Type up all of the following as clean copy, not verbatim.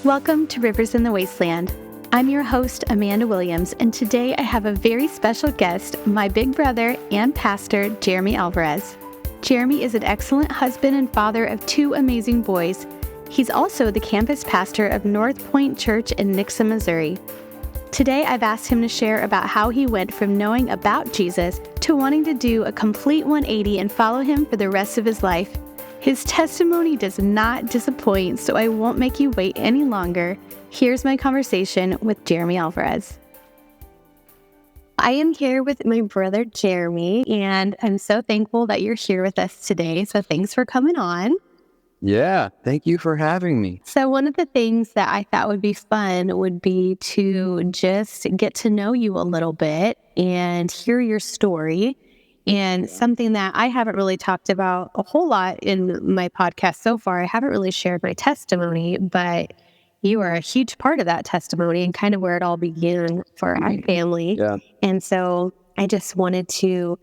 Welcome to Rivers in the Wasteland. I'm your host, Amanda Williams, and today I have a very special guest, my big brother and pastor, Jeremy Alvarez. Jeremy is an excellent husband and father of two amazing boys. He's also the campus pastor of North Point Church in Nixa, Missouri. Today, I've asked him to share about how he went from knowing about Jesus to wanting to do a complete 180 and follow him for the rest of his life. His testimony does not disappoint, so I won't make you wait any longer. Here's my conversation with Jeremy Alvarez. I am here with my brother, Jeremy, and I'm so thankful that you're here with us today. So thanks for coming on. Yeah, thank you for having me. So one of the things that I thought would be fun would be to just get to know you a little bit and hear your story. And something that I haven't really talked about a whole lot in my podcast so far, I haven't really shared my testimony, but you are a huge part of that testimony and kind of where it all began for our family. Yeah. And so I just wanted to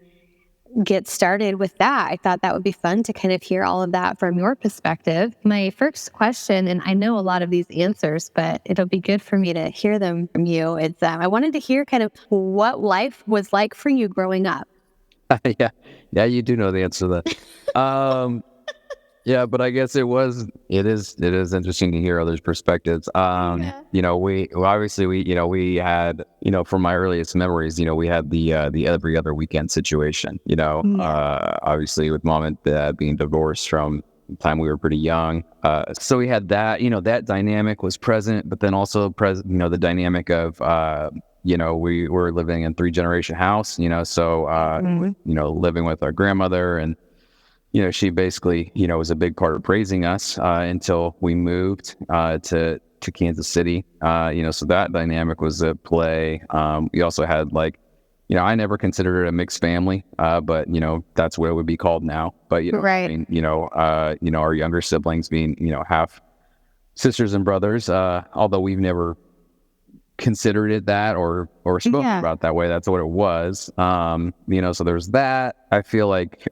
get started with that. I thought that would be fun to kind of hear all of that from your perspective. My first question, and I know a lot of these answers, but it'll be good for me to hear them from you. It's I wanted to hear kind of what life was like for you growing up. Yeah, you do know the answer to that. Yeah, but I guess it is interesting to hear others' perspectives. We had, from my earliest memories, we had the every other weekend situation, obviously with mom and dad being divorced from the time we were pretty young. So we had that, that dynamic was present, but then also the dynamic of, we were living in 3-generation house, living with our grandmother, and she basically, was a big part of raising us until we moved to Kansas City. So that dynamic was at play. We also had I never considered it a mixed family, but that's what it would be called now. But right. Our younger siblings being half sisters and brothers, although we've never considered it that or spoken about that way. That's what it was. So there's that. I feel like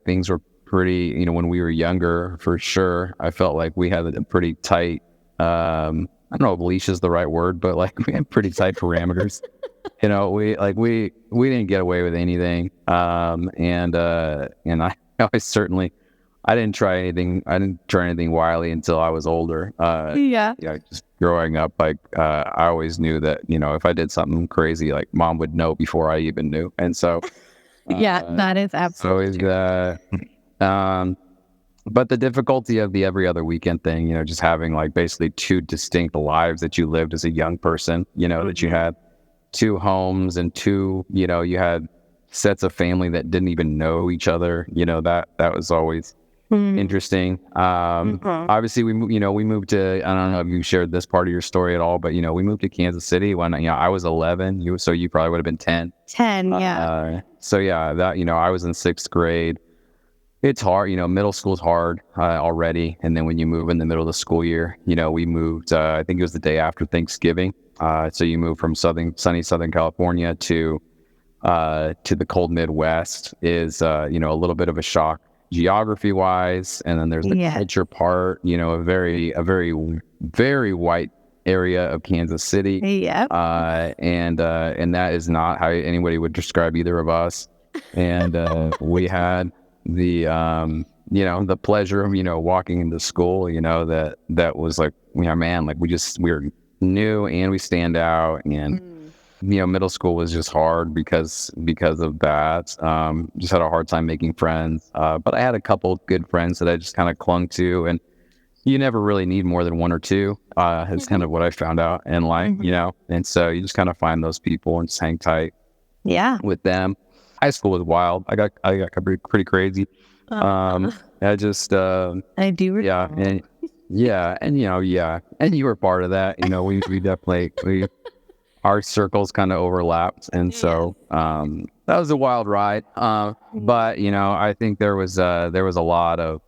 things were pretty, when we were younger, for sure. I felt like we had a pretty tight, I don't know if leash is the right word, but we had pretty tight parameters. We didn't get away with anything. And I didn't try anything wily until I was older. Just growing up, I always knew that, if I did something crazy, mom would know before I even knew. And so, that is absolutely true. But the difficulty of the every other weekend thing, just having basically two distinct lives that you lived as a young person, that you had two homes and two, you had sets of family that didn't even know each other, that was always interesting. Obviously we moved to, I don't know if you shared this part of your story at all, but we moved to Kansas City when I was 11. You probably would have been 10. Yeah. I was in 6th grade. It's hard, middle school's hard already. And then when you move in the middle of the school year, we moved, I think it was the day after Thanksgiving. So you move from sunny Southern California to the cold Midwest is, a little bit of a shock geography wise. And then there's the culture part, a very, very white area of Kansas City. Yeah. And that is not how anybody would describe either of us. And we had the pleasure of walking into school, that was we were new and we stand out, and middle school was just hard because of that. Just had a hard time making friends, but I had a couple good friends that I just kind of clung to, and you never really need more than one or two, is kind of what I found out in life. And so you just kind of find those people and just hang tight with them. High school was wild. I got pretty crazy. I do recall. And you were part of that. We definitely our circles kind of overlapped, and so that was a wild ride. But I think there was a lot of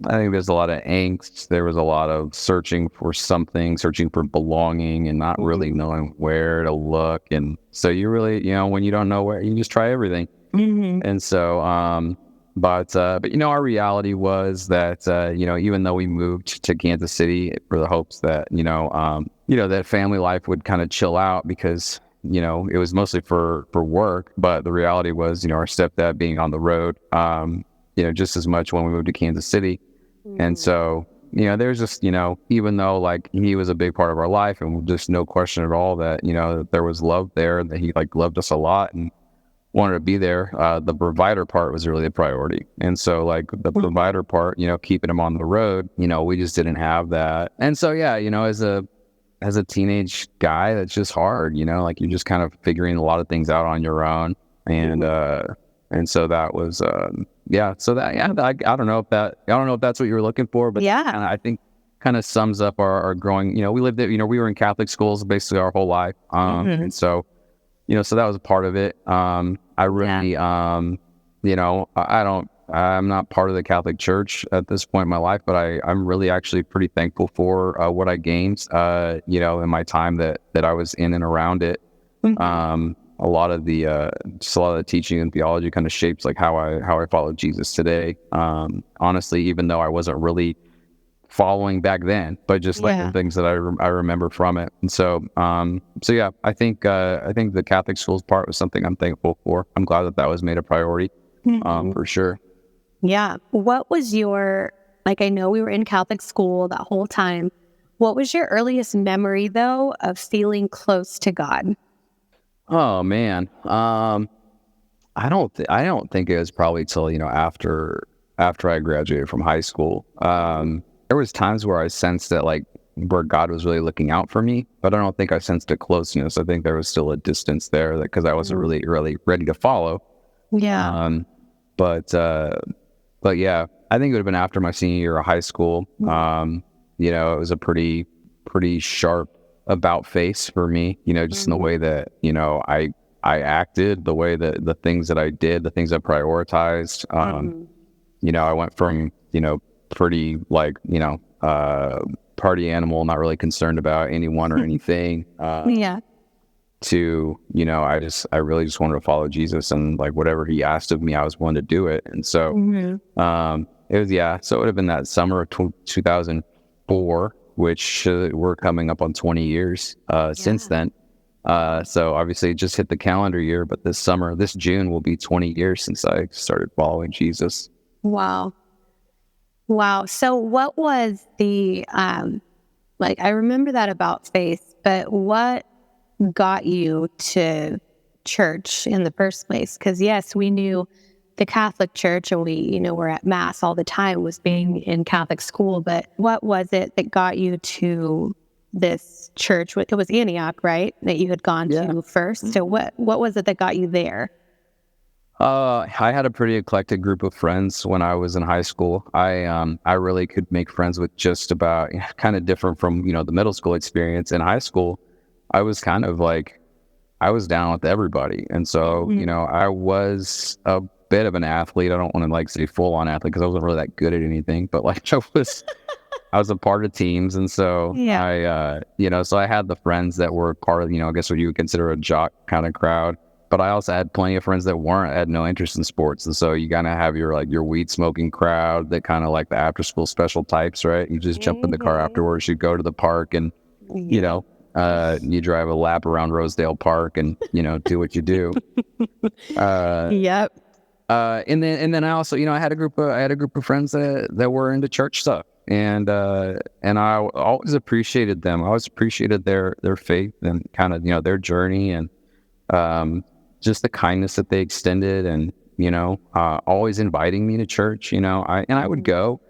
there's a lot of angst. There was a lot of searching for something, searching for belonging, and not really knowing where to look. And so you really, when you don't know where, you just try everything. And so But you know, our reality was that you know, even though we moved to Kansas City for the hopes that you know, that family life would kind of chill out because you know it was mostly for work. But the reality was, you know, our stepdad being on the road, you know, just as much when we moved to Kansas City, and so. You know, there's just, you know, even though like he was a big part of our life and just no question at all that, you know, there was love there, that he like loved us a lot and wanted to be there. The provider part was really a priority. And so like the provider part, you know, keeping him on the road, you know, we just didn't have that. And so, yeah, you know, as a teenage guy, that's just hard, you know, like you're just kind of figuring a lot of things out on your own. And so that was, so that, I don't know if that's what you were looking for, but Yeah. I think kind of sums up our growing, you know, we lived it, you know, we were in Catholic schools basically our whole life. And so, you know, so that was a part of it. I really, you know, I'm not part of the Catholic Church at this point in my life, but I'm really actually pretty thankful for what I gained, you know, in my time that I was in and around it. A lot of the teaching and theology kind of shapes like how I follow Jesus today. Honestly, even though I wasn't really following back then, but just like the things that I remember from it. And so, yeah, I think the Catholic schools part was something I'm thankful for. I'm glad that was made a priority, for sure. Yeah. What was your, like, I know we were in Catholic school that whole time. What was your earliest memory though of feeling close to God? Oh man. I don't think it was probably till, you know, after I graduated from high school. There was times where I sensed that like where God was really looking out for me, but I don't think I sensed a closeness. I think there was still a distance there because I wasn't really ready to follow. Yeah. But yeah, I think it would have been after my senior year of high school. You know, it was a pretty sharp about face for me, you know, just in the way that, you know, I acted, the way that the things that I did, the things I prioritized. You know, I went from, you know, pretty like, you know, party animal, not really concerned about anyone or anything, to, you know, I really just wanted to follow Jesus, and like whatever he asked of me, I was willing to do it. And so, it was, so it would have been that summer of 2004, which we're coming up on 20 years since then. So obviously it just hit the calendar year, but this June will be 20 years since I started following Jesus. Wow. So what was the, like, I remember that about faith, but what got you to church in the first place? Because yes, we knew the Catholic Church, and we, you know, were at Mass all the time, was being in Catholic school, but what was it that got you to this church? It was Antioch, right? That you had gone to first. So what was it that got you there? I had a pretty eclectic group of friends when I was in high school. I really could make friends with just about, kind of different from, you know, the middle school experience. In high school, I was kind of like, I was down with everybody. And so, you know, I was a bit of an athlete. I don't want to like say full on athlete because I wasn't really that good at anything, but like I was a part of teams. And so you know, so I had the friends that were part of, you know, I guess what you would consider a jock kind of crowd. But I also had plenty of friends that had no interest in sports. And so you kind of have your weed smoking crowd that kind of like the after school special types, right? You just jump in the car afterwards, you go to the park and, you know, you drive a lap around Rosedale Park and, you know, do what you do. And then I also, you know, I had a group of friends that were into church stuff. And I always appreciated them. I always appreciated their faith and kind of, you know, their journey, and just the kindness that they extended, and, you know, always inviting me to church, you know, I would go.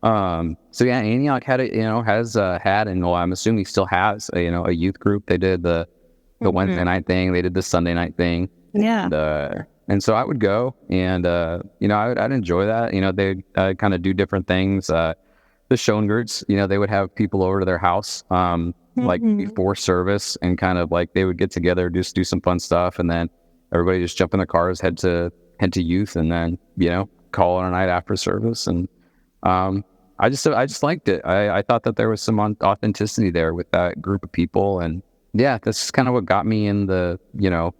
So yeah, Antioch had and well, I'm assuming still has a youth group. They did the Wednesday night thing. They did the Sunday night thing. And so I would go, and you know, I'd enjoy that. You know, they kind of do different things. The Schoengerts, you know, they would have people over to their house, like before service, and kind of like they would get together, just do some fun stuff, and then everybody just jump in the cars, head to youth, and then, you know, call it a night after service. And I just liked it. I thought that there was some authenticity there with that group of people, and yeah, that's kind of what got me in the, you know,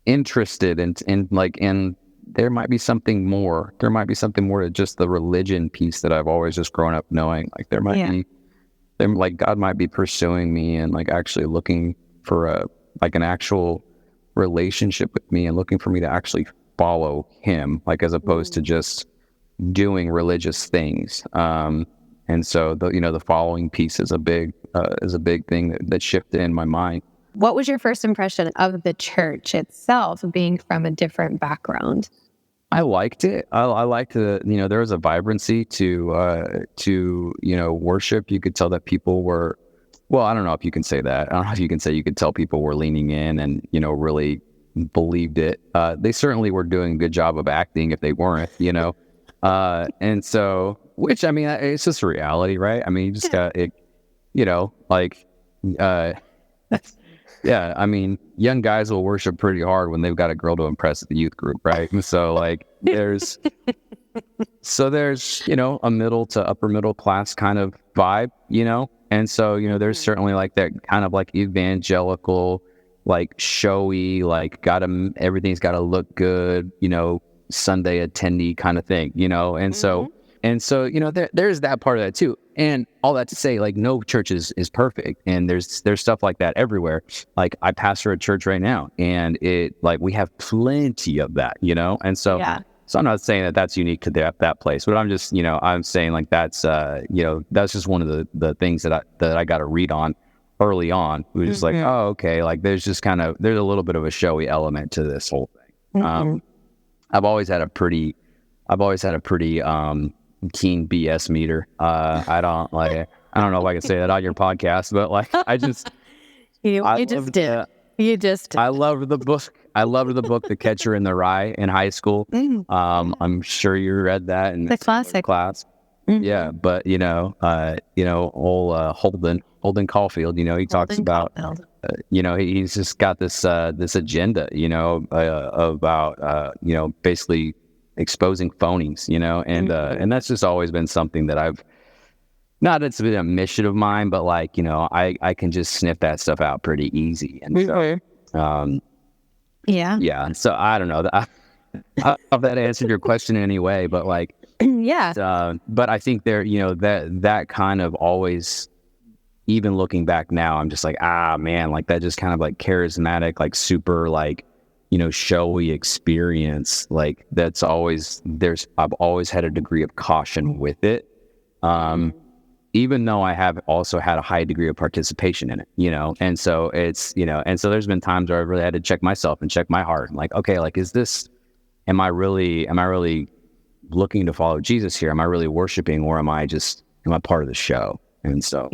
interested in there might be something more. There might be something more to just the religion piece that I've always just grown up knowing. Like there might be, like God might be pursuing me and like actually looking for an actual relationship with me and looking for me to actually follow him, like as opposed to just doing religious things. And so the following piece is a big thing that shifted in my mind. What was your first impression of the church itself, being from a different background? I liked it. I liked the, there was a vibrancy to worship. You could tell that people were, well, I don't know if you can say that. I don't know if you can say you could tell people were leaning in and, really believed it. They certainly were doing a good job of acting if they weren't, and so, which, I mean, it's just a reality, right? I mean, you just got it, yeah, I mean, young guys will worship pretty hard when they've got a girl to impress at the youth group, right? And so, like, there's a middle to upper middle class kind of vibe, and so, there's certainly like that kind of like evangelical, like showy, like everything's got to look good, Sunday attendee kind of thing, and so, there's that part of that too. And all that to say, like, no church is perfect. And there's stuff like that everywhere. Like, I pastor a church right now, and we have plenty of that, And so, so I'm not saying that that's unique to that place, but I'm just, I'm saying like that's just one of the things that I got to read on early on. It was just like, oh, okay, like there's a little bit of a showy element to this whole thing. I've always had a pretty keen BS meter. I don't know if I can say that on your podcast, but like I loved the book. I loved the book The Catcher in the Rye in high school. I'm sure you read that in the classic class. Yeah, but old Holden Caulfield, he talks about he's just got this agenda, about basically exposing phonies, and that's just always been something that it's been a mission of mine, but like, I can just sniff that stuff out pretty easy. And so, yeah. So I don't know. I don't know if that answered your question in any way, but like, but I think there, that kind of always, even looking back now, I'm just like, man, like that just kind of like charismatic, like super, like, showy experience, like I've always had a degree of caution with it. Even though I have also had a high degree of participation in it, and so it's, and so there's been times where I really had to check myself and check my heart and like, okay, like, am I really looking to follow Jesus here? Am I really worshiping, or am I part of the show? And so,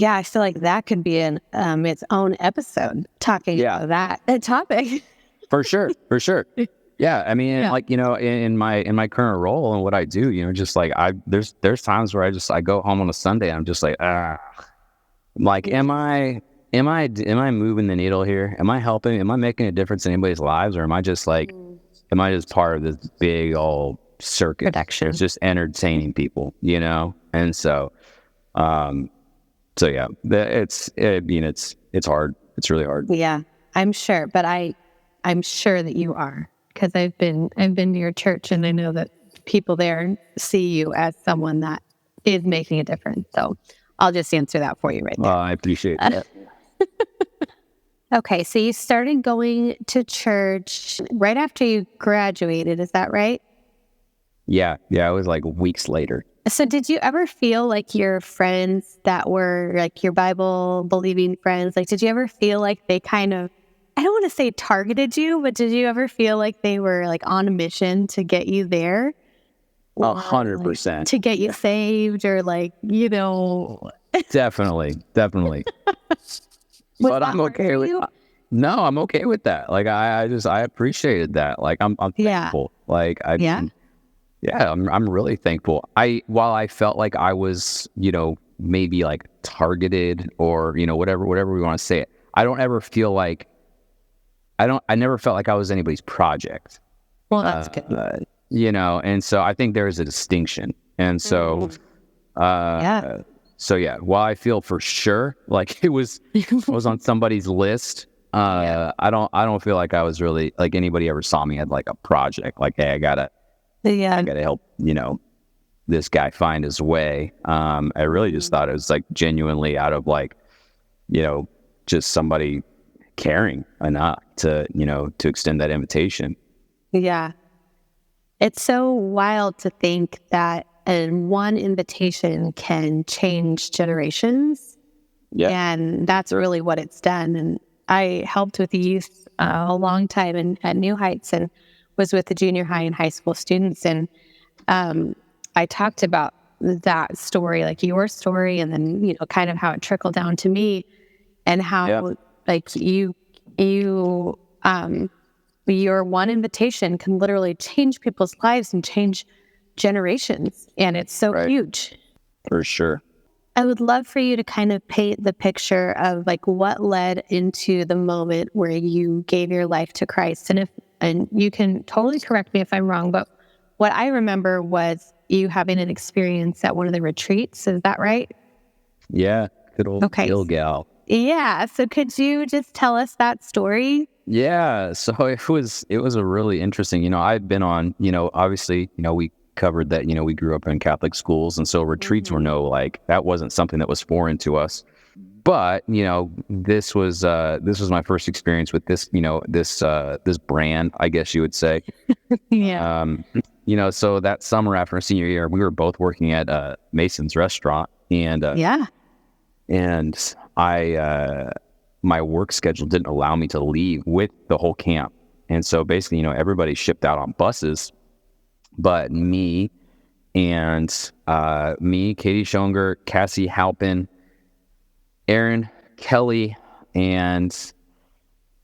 I feel like that could be its own episode talking about that topic. For sure. Yeah, I mean, like, in my current role and what I do, just like there's times where I go home on a Sunday and I'm just like, I'm like, am I moving the needle here? Am I helping? Am I making a difference in anybody's lives, or am I just like, am I just part of this big old circus? Production. It's just entertaining people, And so, so yeah, it's hard. It's really hard. Yeah, I'm sure, but I'm sure that you are, because I've been to your church, and I know that people there see you as someone that is making a difference. So I'll just answer that for you right there. I appreciate that. Okay, so you started going to church right after you graduated, is that right? Yeah, it was like weeks later. So did you ever feel like your friends that were like your Bible believing friends, like did you ever feel like they kind of, I don't want to say targeted you, but did you ever feel like they were like on a mission to get you there? 100%. To get you saved, or like, Definitely. But I'm okay with it. No, I'm okay with that. Like I appreciated that. Like I'm thankful. Like I'm really thankful. While I felt like I was, maybe like targeted, or, whatever we want to say it, I don't ever feel like I never felt like I was anybody's project. Well, that's good. And so I think there is a distinction. And so, so yeah, while I feel for sure like I was on somebody's list, I don't feel like I was really like anybody ever saw me as like a project. Like, hey, I gotta help, this guy find his way. I really just thought it was like genuinely out of like, just somebody caring enough to extend that invitation. Yeah. It's so wild to think that one invitation can change generations. Yeah. And that's really what it's done. And I helped with the youth a long time at New Heights, and was with the junior high and high school students. And I talked about that story, like your story, and then, kind of how it trickled down to me, and how like your one invitation can literally change people's lives and change generations. And it's so huge. For sure. I would love for you to kind of paint the picture of like what led into the moment where you gave your life to Christ. And you can totally correct me if I'm wrong, but what I remember was you having an experience at one of the retreats. Is that right? Yeah. Good old Gilgal. Yeah. So could you just tell us that story? Yeah. So it was a really interesting, I've been on, obviously, we covered that, we grew up in Catholic schools. And so retreats were that wasn't something that was foreign to us. But, this was my first experience with this, this brand, I guess you would say. Yeah. So that summer after senior year, we were both working at Mason's restaurant, and and I my work schedule didn't allow me to leave with the whole camp. And so basically, everybody shipped out on buses, but me, Katie Schonger, Cassie Halpin, Aaron Kelly, and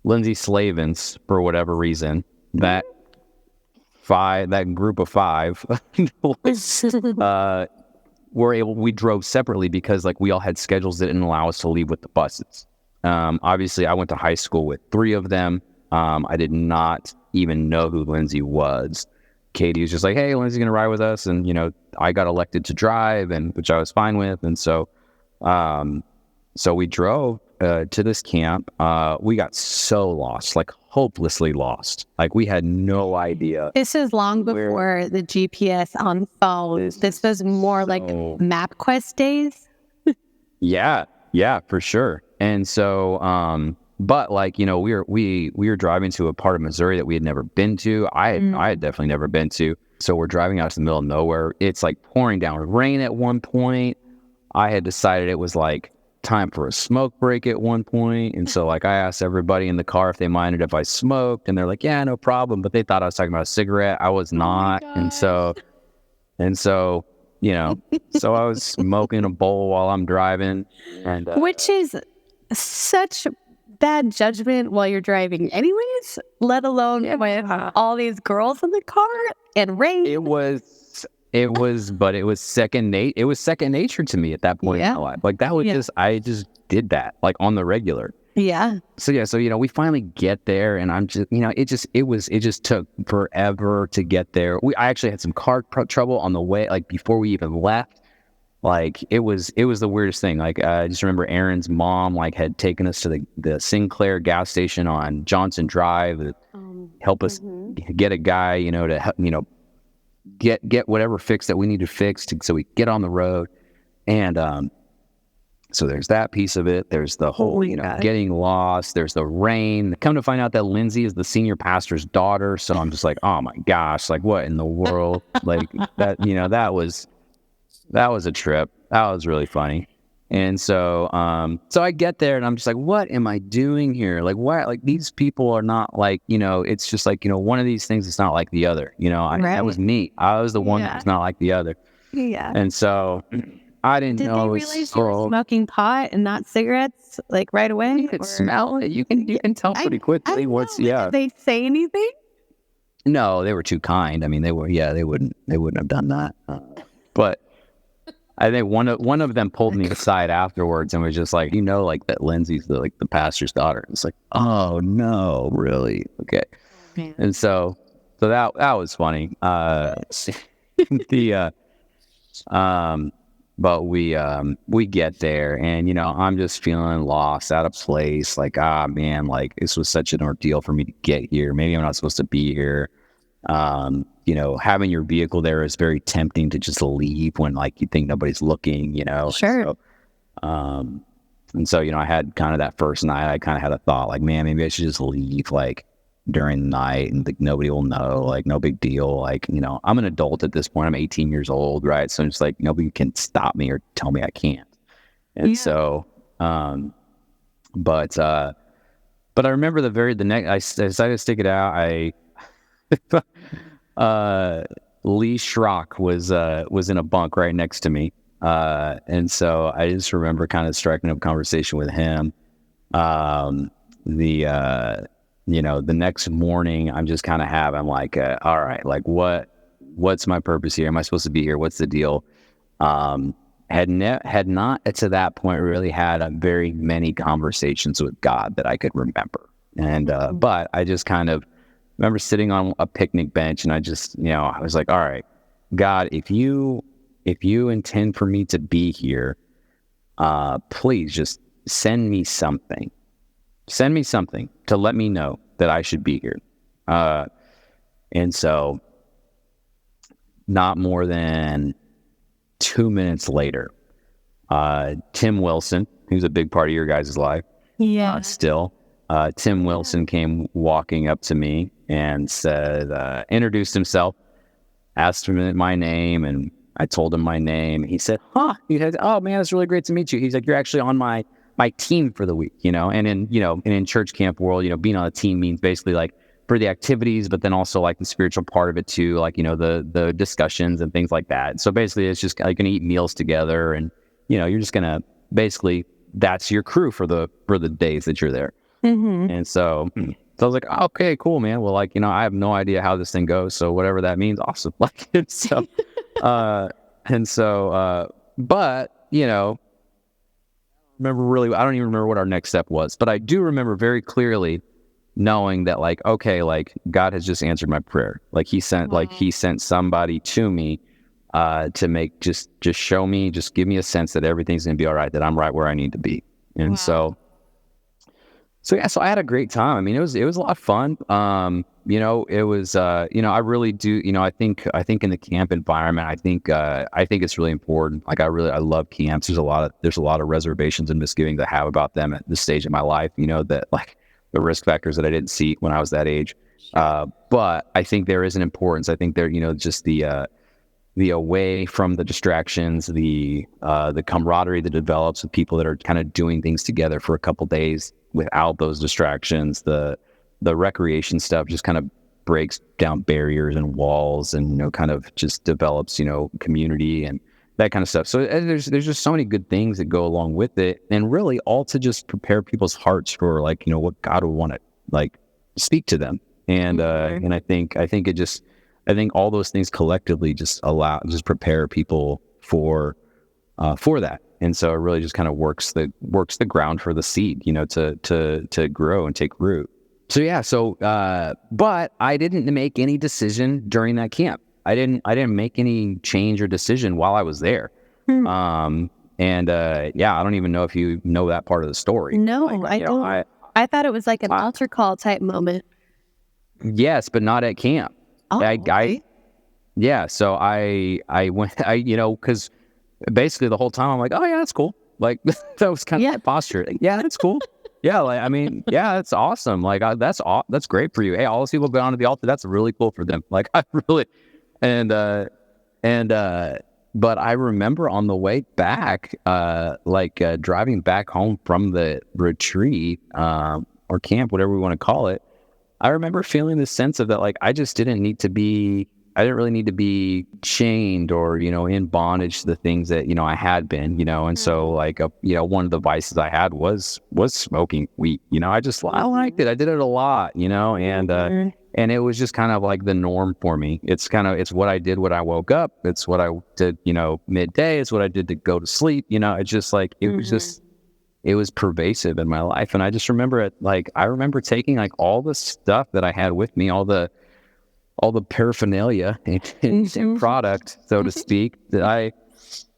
Lindsay Slavens, for whatever reason, that group of five we drove separately because like we all had schedules that didn't allow us to leave with the buses. Obviously I went to high school with three of them. I did not even know who Lindsay was. Katie was just like, hey, Lindsay's gonna ride with us, and I got elected to drive, and which I was fine with. And so we drove to this camp. We got so lost, like hopelessly lost. Like we had no idea. This is long before the GPS on phones. This was more like MapQuest days. Yeah, for sure. And so, but like, we were driving to a part of Missouri that we had never been to. I had definitely never been to. So we're driving out to the middle of nowhere. It's like pouring down rain at one point. I had decided it was like time for a smoke break at one point. And so like I asked everybody in the car if they minded if I smoked, and they're like, yeah, no problem. But they thought I was talking about a cigarette. I was not. And so, so I was smoking a bowl while I'm driving, and which is such bad judgment while you're driving anyways, let alone with all these girls in the car and rain. It was second nature to me at that point in my life. Like that was I just did that like on the regular. Yeah. So we finally get there, and I'm just, it just took forever to get there. I actually had some car trouble on the way, like before we even left. Like it was the weirdest thing. Like I just remember Aaron's mom like had taken us to the Sinclair gas station on Johnson Drive to help us get a guy, to get whatever fix that we need to fix so we get on the road. And so there's that piece of it. There's the whole, getting lost. There's the rain. Come to find out that Lindsay is the senior pastor's daughter. So I'm just like, oh my gosh, like what in the world? Like that, that was a trip. That was really funny. And so I get there, and I'm just like, what am I doing here? Like, why? Like, these people are not like, it's just like, one of these things is not like the other. That was me. I was the one that was not like the other. Yeah. And so I didn't know. Did they realize you were smoking pot and not cigarettes, like right away? You could smell it. You can tell pretty quickly. Did they say anything? No, they were too kind. I mean, they wouldn't have done that. But I think one of them pulled me aside afterwards and was just like, like that Lindsay's the pastor's daughter. It's like, oh no, really? Okay. Man. And so that was funny. But we get there, and I'm just feeling lost, out of place. Like, man, like this was such an ordeal for me to get here. Maybe I'm not supposed to be here. Having your vehicle there is very tempting to just leave when like you think nobody's looking. Sure. And so I had kind of that first night. I kind of had a thought like, man, maybe I should just leave like during the night, and like nobody will know. Like, no big deal. Like, I'm an adult at this point. I'm 18 years old, right? So it's like nobody can stop me or tell me I can't. And so, but I remember the next, I decided to stick it out. Lee Schrock was in a bunk right next to me. And so I just remember kind of striking up conversation with him. The next morning I'm just kind of I'm like, all right, like what's my purpose here? Am I supposed to be here? What's the deal? Had not to that point really had very many conversations with God that I could remember. And, but I just kind of remember sitting on a picnic bench, and I just, I was like, all right, God, if you intend for me to be here, please just send me something to let me know that I should be here. And so not more than 2 minutes later, Tim Wilson, who's a big part of your guys' life, still, Tim Wilson came walking up to me and said, introduced himself, asked him my name, and I told him my name. He said, he said, oh man, it's really great to meet you. He's like, you're actually on my team for the week, and in church camp world, being on a team means basically like for the activities, but then also like the spiritual part of it too, like, the discussions and things like that. So basically it's just like going to eat meals together, and, you're just going to basically, that's your crew for the days that you're there. Mm-hmm. And so I was like, okay, cool, man. Well, like, I have no idea how this thing goes. So whatever that means, awesome. Like, so, but, I don't even remember what our next step was, but I do remember very clearly knowing that like, okay, like God has just answered my prayer. Like he sent somebody to me, to make, just show me, just give me a sense that everything's going to be all right, that I'm right where I need to be. And so I had a great time. I mean, it was a lot of fun. It was, I really do, I think in the camp environment, I think it's really important. Like I love camps. There's a lot of reservations and misgivings I have about them at this stage of my life, that like the risk factors that I didn't see when I was that age. But I think there is an importance. I think there, just the away from the distractions, the camaraderie that develops with people that are kind of doing things together for a couple days without those distractions, the recreation stuff just kind of breaks down barriers and walls, and kind of just develops community and that kind of stuff. So there's just so many good things that go along with it, and really all to just prepare people's hearts for like what God would want to like speak to them. And and I think all those things collectively just prepare people for that. And so it really just kind of works the ground for the seed, to grow and take root. So yeah, but I didn't make any decision during that camp. I didn't make any change or decision while I was there. I don't even know if you know that part of the story. No, I don't. I thought it was like an altar call type moment. Yes, but not at camp. Okay. So I went, because basically the whole time I'm like, oh yeah, that's cool. Like that was kind of my posture. Like, yeah, that's cool. Yeah, like I mean, yeah, that's awesome. Like that's great for you. Hey, all those people go onto the altar. That's really cool for them. Like I really, but I remember on the way back, driving back home from the retreat or camp, whatever we want to call it. I remember feeling this sense of that, like, I didn't really need to be chained or, in bondage to the things that, I had been, and so like, one of the vices I had was smoking weed, I liked it. I did it a lot, and it was just kind of like the norm for me. It's what I did when I woke up. It's what I did, midday. It's what I did to go to sleep. It's just like, it was pervasive in my life. And I just remember it, like, I remember taking like all the stuff that I had with me, all the paraphernalia and product, so to speak, that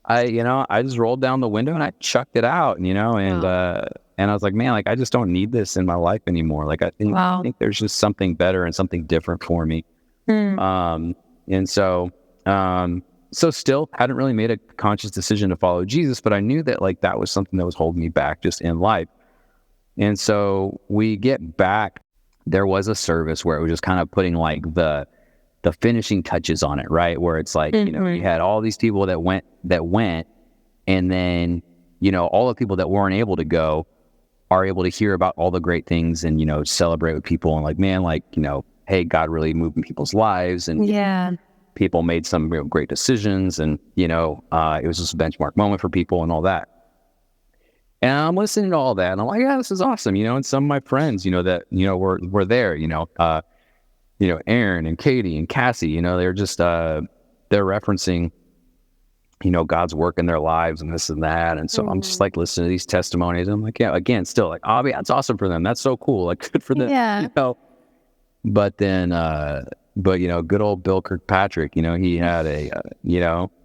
I just rolled down the window and I chucked it out, and I was like, man, like, I just don't need this in my life anymore. Like, I think there's just something better and something different for me. And so still hadn't really made a conscious decision to follow Jesus, but I knew that like that was something that was holding me back just in life. And so we get back, there was a service where it was just kind of putting like the finishing touches on it, right? Where it's like, you had all these people that went, and then, all the people that weren't able to go are able to hear about all the great things and, celebrate with people and like, man, like, hey, God really moved in people's lives, and people made some real great decisions, and, it was just a benchmark moment for people and all that. And I'm listening to all that, and I'm like, yeah, this is awesome, and some of my friends, that, were there, Aaron and Katie and Cassie, they're just, they're referencing, God's work in their lives and this and that. And so I'm just like listening to these testimonies. I'm like, yeah, again, still like, oh, yeah, that's awesome for them. That's so cool. Like, good for them. Yeah. But then, good old Bill Kirkpatrick, he had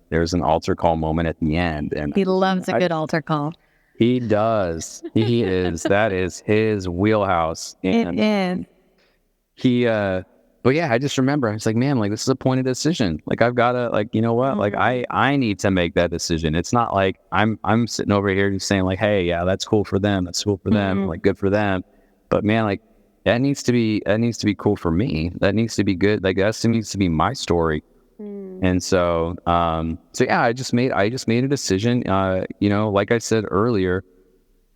there's an altar call moment at the end. And he loves a good altar call. He does. That is his wheelhouse. And it is. But yeah, I just remember, I was like, man, like, this is a pointed decision. Like, I've got to, like, you know what? Like, I need to make that decision. It's not like I'm sitting over here just saying like, hey, yeah, that's cool for them. That's cool for them. Like, good for them. But man, like, that needs to be cool for me. That needs to be good. Like, that needs to be my story. And so yeah, I just made a decision. Like I said earlier,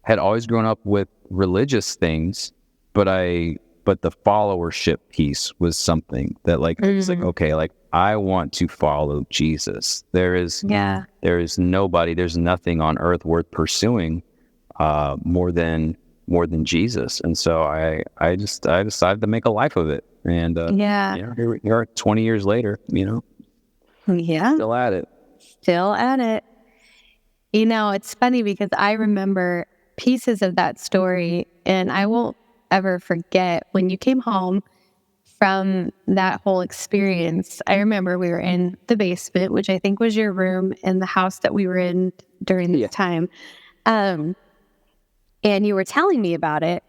had always grown up with religious things, but the followership piece was something that like, it's like, okay, like, I want to follow Jesus. There is nobody, there's nothing on earth worth pursuing, more than Jesus. And so I decided to make a life of it. And, here we are 20 years later, still at it. It's funny because I remember pieces of that story, and I won't ever forget when you came home from that whole experience. I remember we were in the basement, which I think was your room in the house that we were in during this time. And you were telling me about it,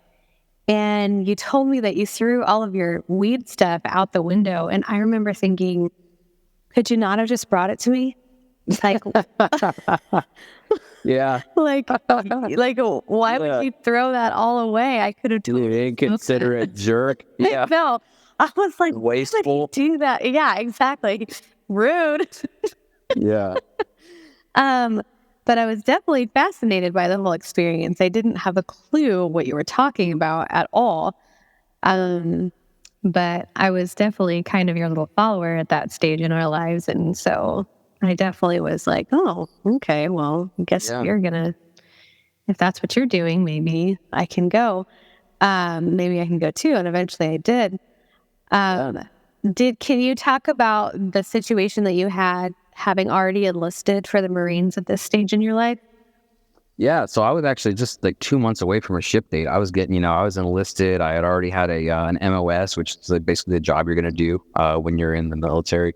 and you told me that you threw all of your weed stuff out the window. And I remember thinking, could you not have just brought it to me? Like, yeah. Like, why would you throw that all away? I could have You didn't consider a jerk. Yeah. No, I was like, wasteful. why would you do that? Yeah, exactly. Rude. Yeah. But I was definitely fascinated by the whole experience. I didn't have a clue what you were talking about at all. But I was definitely kind of your little follower at that stage in our lives. And so I definitely was like, oh, okay, well, I guess you're gonna, if that's what you're doing, maybe I can go. Maybe I can go too. And eventually I did. Can you talk about the situation that you had having already enlisted for the Marines at this stage in your life? Yeah, so I was actually just like 2 months away from a ship date. I was getting, I was enlisted. I had already had an MOS, which is like basically the job you're going to do when you're in the military.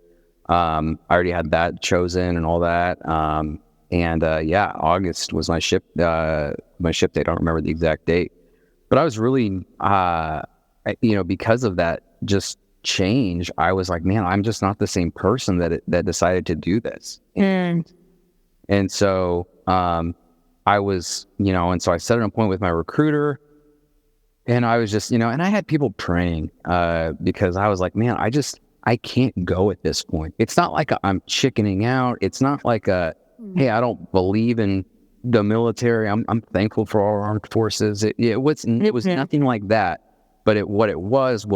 I already had that chosen and all that. August was my ship date. I don't remember the exact date, but I was really, because of that just change, I was like, man, I'm just not the same person that decided to do this. And so, I was, and so I set an appointment with my recruiter, and I was just, and I had people praying, because I was like, man, I can't go at this point. It's not like I'm chickening out. It's not like hey, I don't believe in the military. I'm thankful for our armed forces. It was nothing like that. But what it was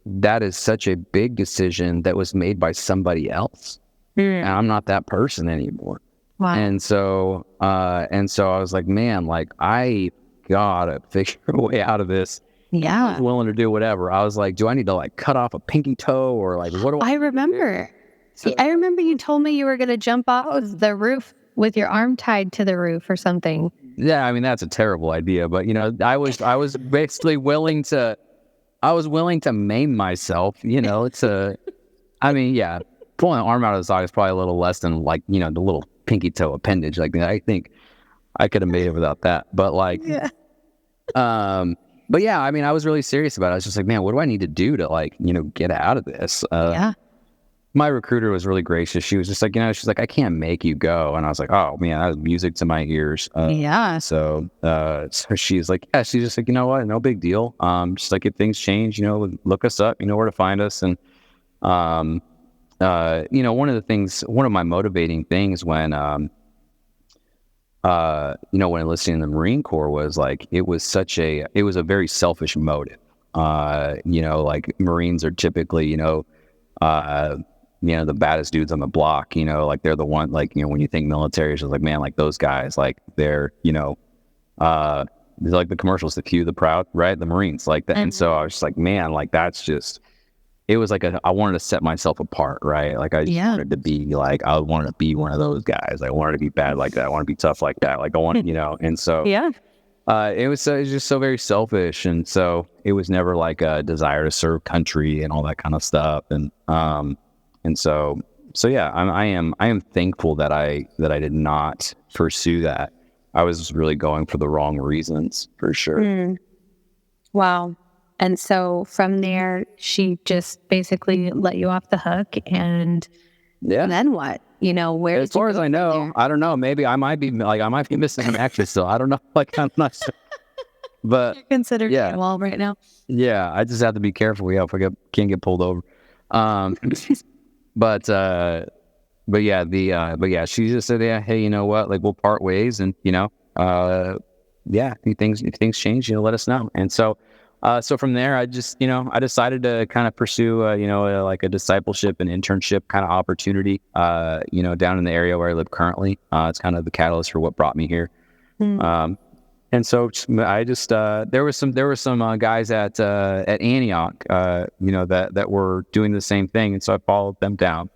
that is such a big decision that was made by somebody else. And I'm not that person anymore. Wow. And so I was like, man, like, I gotta figure a way out of this. Yeah. I was willing to do whatever. I was like, do I need to like cut off a pinky toe, or like, what do I remember. I remember you told me you were going to jump off the roof with your arm tied to the roof or something. Yeah, I mean, that's a terrible idea, but I was basically willing to maim myself, pulling an arm out of the socket is probably a little less than like, the little pinky toe appendage. Like, I think I could have made it without that. But like, but yeah, I mean, I was really serious about it. I was just like, man, what do I need to do to like, get out of this? My recruiter was really gracious. She was just like, she's like, I can't make you go. And I was like, oh man, that was music to my ears. So she's like, yeah, she's just like, you know what? No big deal. Just like if things change, look us up, you know where to find us. And, one of my motivating things when enlisting in the Marine Corps was like, it was a very selfish motive. Like Marines are typically, the baddest dudes on the block, like they're the one, like, when you think military, it's just like, man, like those guys, like they're, like the commercials, the few, the proud, right? The Marines like that. And so I was just like, man, like that's just, it was like I wanted to set myself apart, right? Like I just wanted to be like, I wanted to be one of those guys. I wanted to be bad like that. I want to be tough like that. Like I want, and so it was just so very selfish. And so it was never like a desire to serve country and all that kind of stuff. And so yeah, I am thankful that I did not pursue that. I was really going for the wrong reasons, for sure. Wow. And so from there, she just basically let you off the hook. And then what? Where? As far as I know, I don't know. Maybe I might be missing an actress still. I don't know. Like I'm not sure. But you're considered a wall right now. Yeah, I just have to be careful. Yeah, if I can't get pulled over. But yeah, she just said, yeah, hey, you know what? Like we'll part ways, and if things change, let us know. And so from there, I just, I decided to kind of pursue, like a discipleship and internship kind of opportunity, down in the area where I live currently. It's kind of the catalyst for what brought me here. And so I just, there were some guys at Antioch, that were doing the same thing. And so I followed them down,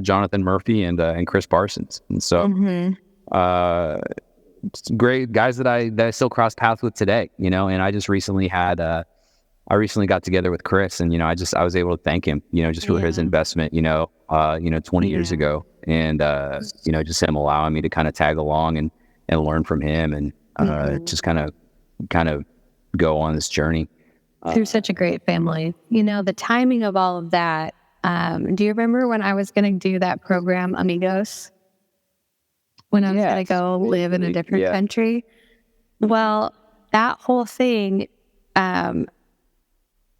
Jonathan Murphy and Chris Parsons. And so, great guys that I still cross paths with today, and I just recently got together with Chris, and, I was able to thank him, just for his investment, 20 years ago. And, just him allowing me to kind of tag along and learn from him and, just kind of go on this journey. Through such a great family. The timing of all of that. Do you remember when I was going to do that program, Amigos? When I was going to go live in a different country? Well, that whole thing,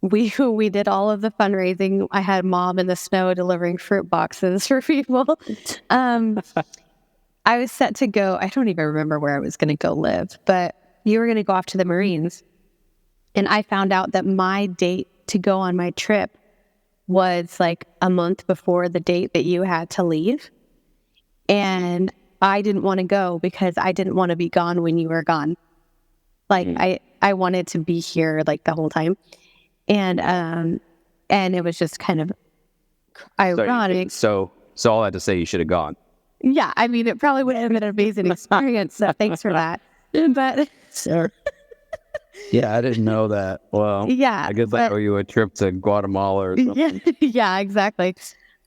we did all of the fundraising. I had Mom in the snow delivering fruit boxes for people. I was set to go. I don't even remember where I was going to go live, but you were going to go off to the Marines. And I found out that my date to go on my trip was like a month before the date that you had to leave. And I didn't want to go because I didn't want to be gone when you were gone. Like I wanted to be here like the whole time. And it was just kind of ironic. So all that to say, you should have gone. Yeah, I mean, it probably would have been an amazing experience. So thanks for that. But sure. Yeah, I didn't know that. Well, yeah, I guess I owe you a trip to Guatemala or something. Yeah, exactly.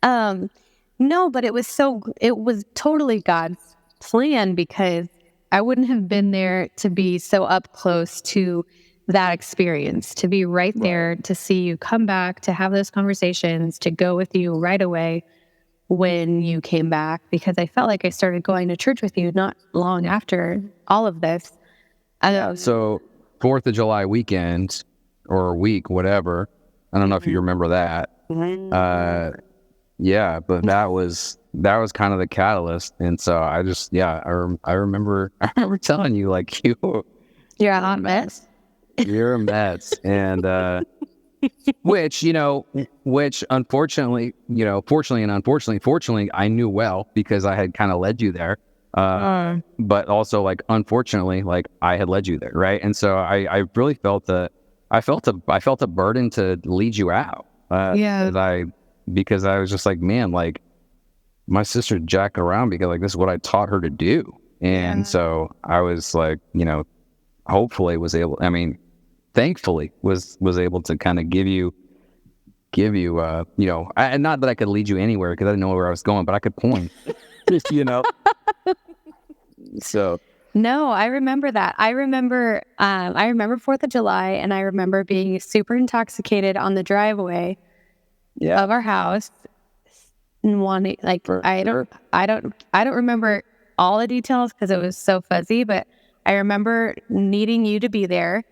No, but it was totally God's plan because I wouldn't have been there to be so up close to that experience, to be right there, to see you come back, to have those conversations, to go with you right away when you came back, because I felt like I started going to church with you not long after all of this. So 4th of July weekend or week, whatever. I don't know if you remember that. Yeah, but that was kind of the catalyst. And so I just, I remember telling you like you're a hot mess. You're a mess. And, which unfortunately, fortunately, I knew well because I had kind of led you there. But also like, unfortunately, like I had led you there. Right. And so I really felt I felt a burden to lead you out. Because I was just like, man, like my sister jacked around because like, this is what I taught her to do. And so I was like, thankfully was able to kind of give you, and not that I could lead you anywhere because I didn't know where I was going, but I could point. you know? So. No, I remember that. I remember 4th of July, and I remember being super intoxicated on the driveway of our house and wanting, like, I don't remember all the details because it was so fuzzy, but I remember needing you to be there,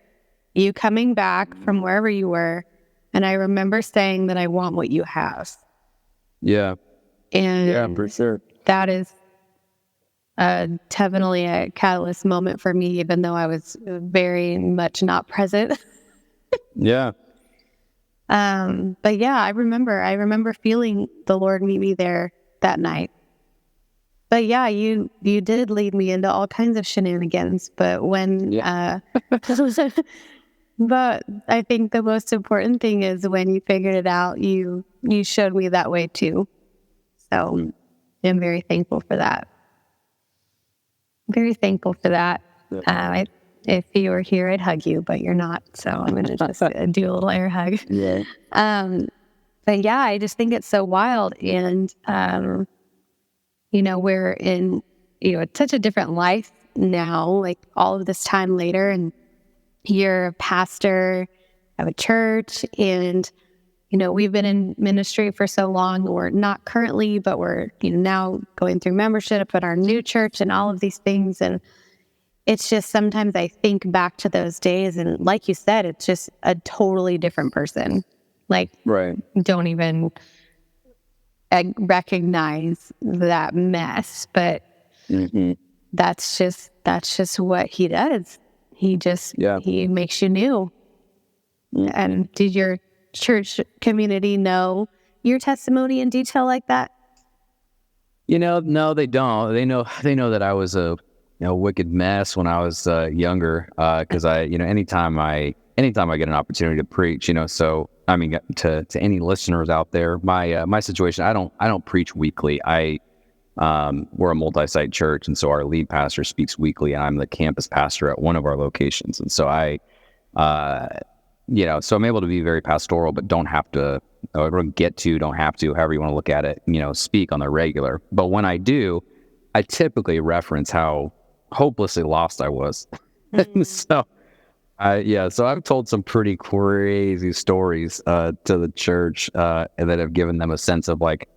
you coming back from wherever you were, and I remember saying that I want what you have. Yeah. And yeah, for sure. That is definitely a catalyst moment for me, even though I was very much not present. Yeah. But yeah, I remember feeling the Lord meet me there that night. But yeah, you did lead me into all kinds of shenanigans. But but I think the most important thing is when you figured it out, you showed me that way too. So I'm very thankful for that. Very thankful for that. If you were here, I'd hug you, but you're not. So I'm going to just do a little air hug. Yeah. But yeah, I just think it's so wild. And, we're in, it's such a different life now, like all of this time later. And you're a pastor of a church. And, we've been in ministry for so long. We're not currently, but we're, now going through membership at our new church and all of these things. And it's just sometimes I think back to those days, and like you said, it's just a totally different person. Like, right. Don't even recognize that mess, but that's just what he does. He makes you new. And did your church community know your testimony in detail like that? No, they don't. They know that I was a wicked mess when I was younger. Because anytime I get an opportunity to preach, so I mean, to any listeners out there, my situation, I don't preach weekly. We're a multi-site church, and so our lead pastor speaks weekly, and I'm the campus pastor at one of our locations, and so so I'm able to be very pastoral, but don't have to, don't have to, however you want to look at it, speak on the regular. But when I do, I typically reference how hopelessly lost I was. So I've told some pretty crazy stories to the church that have given them a sense of like,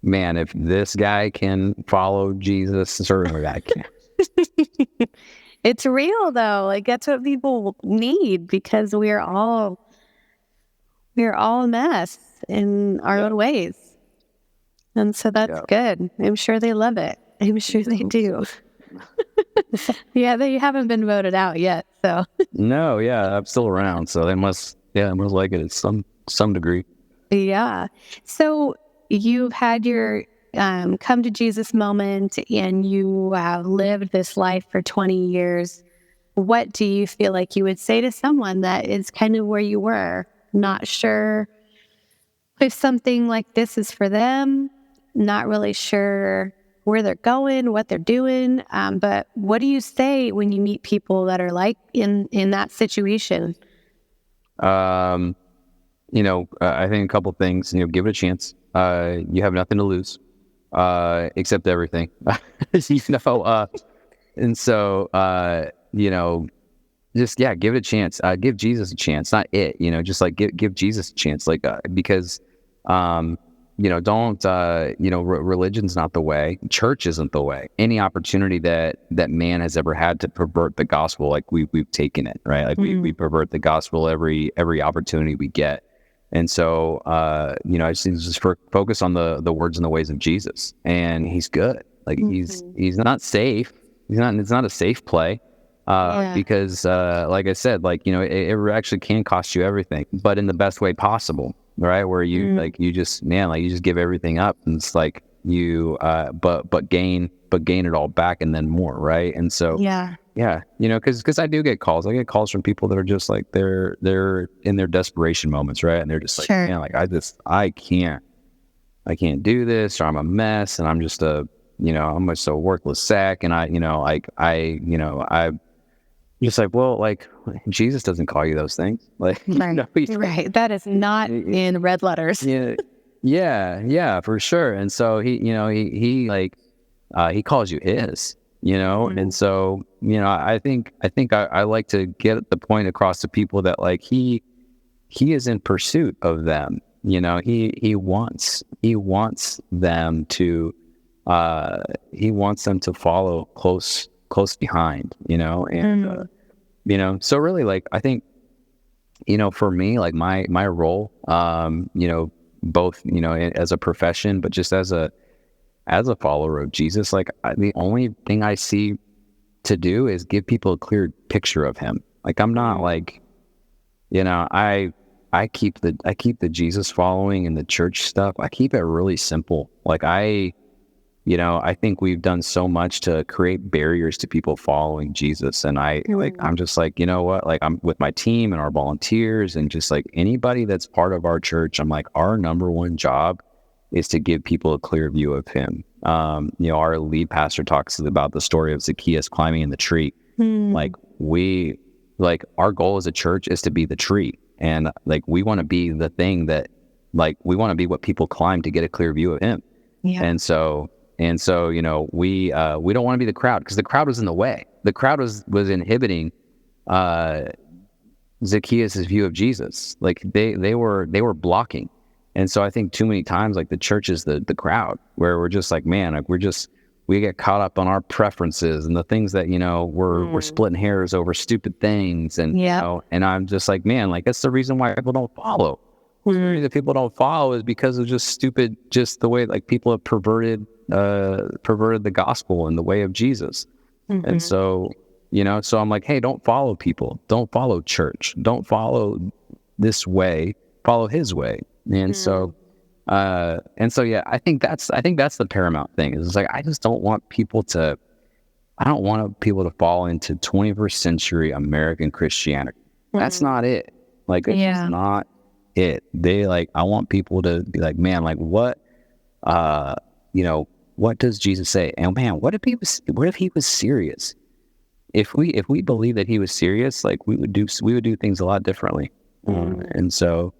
man, if this guy can follow Jesus, certainly I can. It's real though. Like that's what people need, because we're all a mess in our own ways. And so that's good. I'm sure they love it. I'm sure they do. Yeah, they haven't been voted out yet, so. No, yeah, I'm still around, so they must like it at some degree. Yeah. So you've had your come to Jesus moment, and you have lived this life for 20 years. What do you feel like you would say to someone that is kind of where you were, not sure if something like this is for them, not really sure where they're going, what they're doing, but what do you say when you meet people that are like in that situation? I think a couple things. Give it a chance. You have nothing to lose, except everything. And so just give it a chance. Give Jesus a chance, not it. Just like give Jesus a chance, like because. Religion's not the way. Church isn't the way. Any opportunity that man has ever had to pervert the gospel, like we've taken it, right? Like we pervert the gospel every opportunity we get. And so, I just focus on the words and the ways of Jesus, and he's good. Like he's not safe. It's not a safe play. Because, like I said, it actually can cost you everything, but in the best way possible. Right, where you you just give everything up, and it's like you but gain it all back and then more, right? And so because I do get calls. I get calls from people that are just like they're in their desperation moments, right? And they're just like, man, like I can't do this, or I'm a mess, and I'm just I'm just a worthless sack, and I'm just like, well, like Jesus doesn't call you those things. Like, right. That is not in red letters. Yeah, for sure. And so he he calls you his, you know? And so, you know, I think I like to get the point across to people that like, he is in pursuit of them. You know, he wants them to, he wants them to follow close behind, you know? And, you know, so really like, I think, you know, for me, like my role, you know, both, you know, as a profession, but just as a follower of Jesus, like the only thing I see to do is give people a clear picture of him. Like, I'm not like, you know, I keep the Jesus following and the church stuff. I keep it really simple. Like you know, I think we've done so much to create barriers to people following Jesus. And I'm just like, you know what, like I'm with my team and our volunteers and just like anybody that's part of our church, I'm like, our number one job is to give people a clear view of him. You know, our lead pastor talks about the story of Zacchaeus climbing in the tree. Like our goal as a church is to be the tree. And like, we want to be the thing that like, we want to be what people climb to get a clear view of him. Yeah. And so, you know, we don't want to be the crowd because the crowd was in the way. The crowd was inhibiting, Zacchaeus' view of Jesus. Like they were blocking. And so I think too many times, like the church is the crowd where we're just like, man, like we get caught up on our preferences and the things that, you know, we're splitting hairs over stupid things. And, you know, and I'm just like, man, like that's the reason why people don't follow. The reason that people don't follow is because of just stupid, just the way like people have perverted the gospel and the way of Jesus. And so, you know, so I'm like, hey, don't follow people. Don't follow church. Don't follow this way. Follow his way. And so, yeah, I think that's the paramount thing. Is like, I just don't want people to fall into 21st century American Christianity. That's not it. Like, it's just not it. They like, I want people to be like, man, like what, you know, what does Jesus say? And man, what if he was serious? If we believe that he was serious, like we would do things a lot differently. And so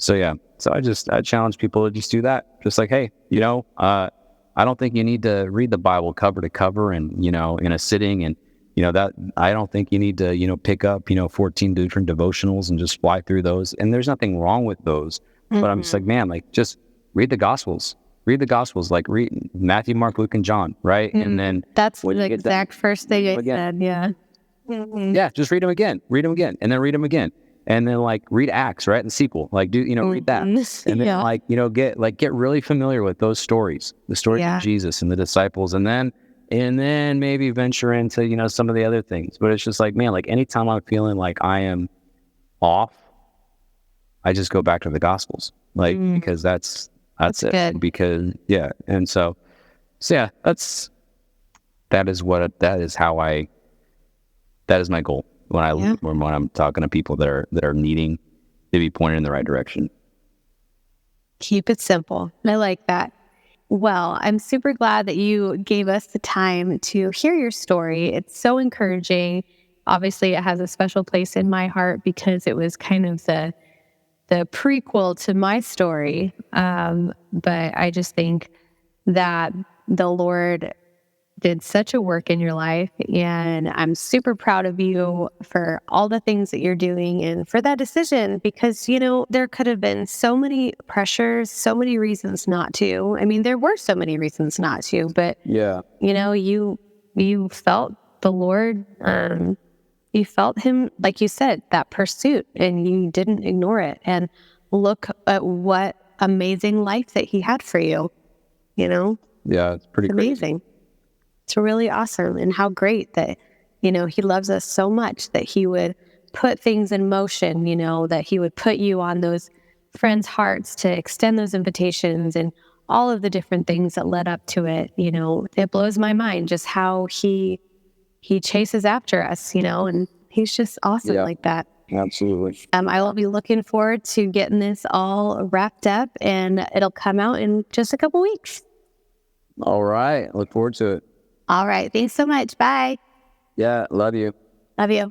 yeah. So I challenge people to just do that. Just like, hey, you know, I don't think you need to read the Bible cover to cover and, you know, in a sitting. And, you know, that I don't think you need to, you know, pick up, you know, 14 different devotionals and just fly through those. And there's nothing wrong with those. But I'm just like, man, like just read the Gospels. Read the Gospels, like read Matthew, Mark, Luke, and John, right? And then that's the exact first thing I said. Yeah. Yeah, just read them again, and then read them again. And then like read Acts, right? The sequel, like do, you know, read that. And then like, you know, get really familiar with those stories, the stories of Jesus and the disciples. And then maybe venture into, you know, some of the other things. But it's just like, man, like anytime I'm feeling like I am off, I just go back to the Gospels, like, because that's it. Good. Because and so yeah, that is my goal when I'm talking to people that are needing to be pointed in the right direction. Keep it simple. I like that. Well, I'm super glad that you gave us the time to hear your story. It's so encouraging. Obviously, it has a special place in my heart because it was kind of the prequel to my story. But I just think that the Lord did such a work in your life, and I'm super proud of you for all the things that you're doing and for that decision, because, you know, there could have been so many pressures, so many reasons not to. I mean, there were so many reasons not to, but you know, you felt the Lord, you felt him, like you said, that pursuit, and you didn't ignore it. And look at what amazing life that he had for you, you know? Yeah, it's pretty amazing. It's really awesome. And how great that, you know, he loves us so much that he would put things in motion, you know, that he would put you on those friends' hearts to extend those invitations and all of the different things that led up to it. You know, it blows my mind just how he chases after us, you know, and he's just awesome like that. Absolutely. I will be looking forward to getting this all wrapped up, and it'll come out in just a couple weeks. All right. Look forward to it. All right. Thanks so much. Bye. Yeah. Love you. Love you.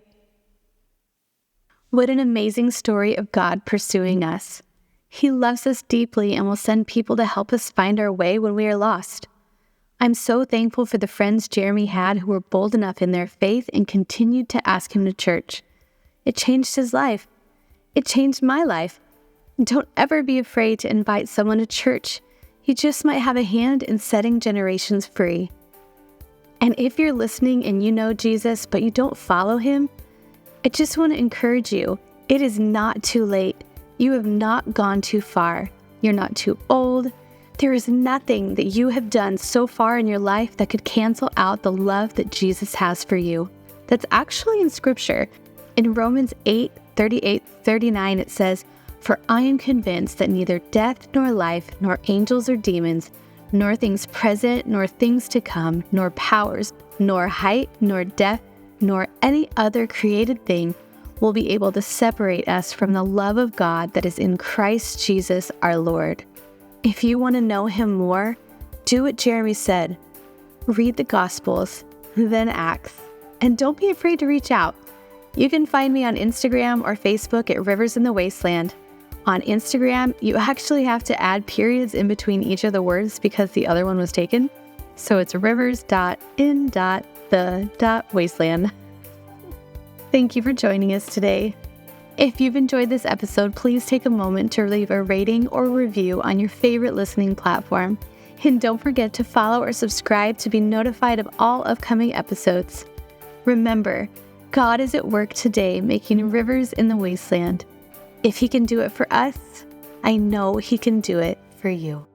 What an amazing story of God pursuing us. He loves us deeply and will send people to help us find our way when we are lost. I'm so thankful for the friends Jeremy had who were bold enough in their faith and continued to ask him to church. It changed his life. It changed my life. Don't ever be afraid to invite someone to church. You just might have a hand in setting generations free. And if you're listening and you know Jesus, but you don't follow him, I just want to encourage you. It is not too late. You have not gone too far. You're not too old. There is nothing that you have done so far in your life that could cancel out the love that Jesus has for you. That's actually in Scripture. In Romans 8:38-39, it says, "For I am convinced that neither death nor life, nor angels or demons, nor things present, nor things to come, nor powers, nor height, nor depth, nor any other created thing will be able to separate us from the love of God that is in Christ Jesus our Lord." If you want to know him more, do what Jeremy said. Read the Gospels, then Acts, and don't be afraid to reach out. You can find me on Instagram or Facebook at Rivers in the Wasteland. On Instagram, you actually have to add periods in between each of the words because the other one was taken. So it's rivers.in.the.wasteland. Thank you for joining us today. If you've enjoyed this episode, please take a moment to leave a rating or review on your favorite listening platform. And don't forget to follow or subscribe to be notified of all upcoming episodes. Remember, God is at work today making rivers in the wasteland. If he can do it for us, I know he can do it for you.